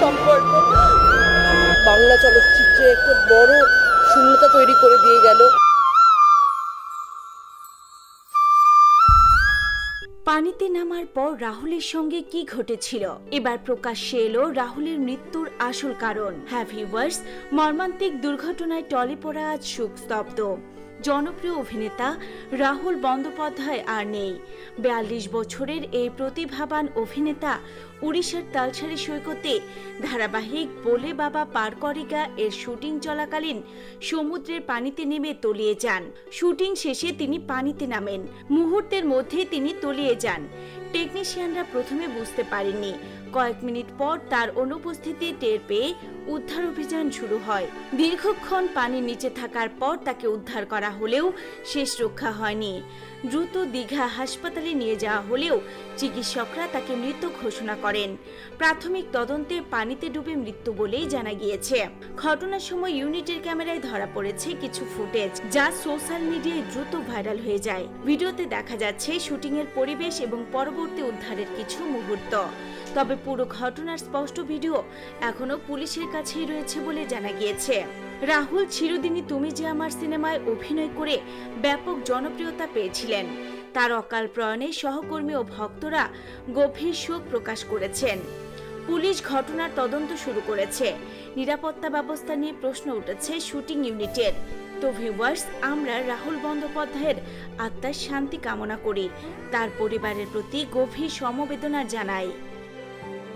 সম্পর্ক বাংলা চলচ্চিত্রে একটা বড় শূন্যতা তৈরি করে দিয়ে গেল। পানিতে নামার পর রাহুলের সঙ্গে কি ঘটেছিল, এবার প্রকাশ্যে এলো রাহুলের মৃত্যুর আসল কারণ। হ্যাঁ ভিউয়ার্স, মর্মান্তিক দুর্ঘটনায় টলে পড়া আজ শোকস্তব্ধ জনপ্রিয় অভিনেতা রাহুল বন্দ্যোপাধ্যায় আর নেই। ৪২ বছরের এই প্রতিভাবান অভিনেতা উড়িষ্যার তালসারি সৈকতে ধারাবাহিক বলে বাবা পার করেগা এর শুটিং চলাকালীন সমুদ্রের পানিতে নেমে তলিয়ে যান। শুটিং শেষে তিনি পানিতে নামেন, মুহূর্তের মধ্যে তিনি তলিয়ে যান। টেকনিশিয়ানরা প্রথমে বুঝতে পারেননি, কয়েক মিনিট পর তার অনুপস্থিতি টের পেয়ে উদ্ধার অভিযান শুরু হয়। দীর্ঘক্ষণ পানির নিচে থাকার পর তাকে উদ্ধার করা হলেও শেষ রক্ষা হয়নি। দ্রুত দীঘা হাসপাতালে নিয়ে যাওয়া হলেও চিকিৎসকরা তাকে মৃত ঘোষণা করেন। প্রাথমিক তদন্তে পানিতে ডুবে মৃত্যু বলেই জানা গিয়েছে। ঘটনার সময় ইউনিটের ক্যামেরায় ধরা পড়েছে কিছু ফুটেজ, যা সোশ্যাল মিডিয়ায় দ্রুত ভাইরাল হয়ে যায়। ভিডিওতে দেখা যাচ্ছে শুটিংয়ের পরিবেশ এবং পরবর্তী উদ্ধারের কিছু মুহূর্ত। তবে পুরো ঘটনার স্পষ্ট ভিডিও এখনো পুলিশের কাছেই রয়েছে বলে জানা গিয়েছে। রাহুল চিরদিনই তুমি যে আমার সিনেমায় অভিনয় করে ব্যাপক জনপ্রিয়তা পেয়েছিলেন। তার অকাল প্রয়াণে সহকর্মী ও ভক্তরা গভীর শোক প্রকাশ করেছেন। পুলিশ ঘটনার তদন্ত শুরু করেছে। নিরাপত্তা ব্যবস্থা নিয়ে প্রশ্ন উঠেছে শুটিং ইউনিটের। তো ভিউয়ার্স, আমরা রাহুল বন্দ্যোপাধ্যায়ের আত্মার শান্তি কামনা করি, তার পরিবারের প্রতি গভীর সমবেদনা জানাই।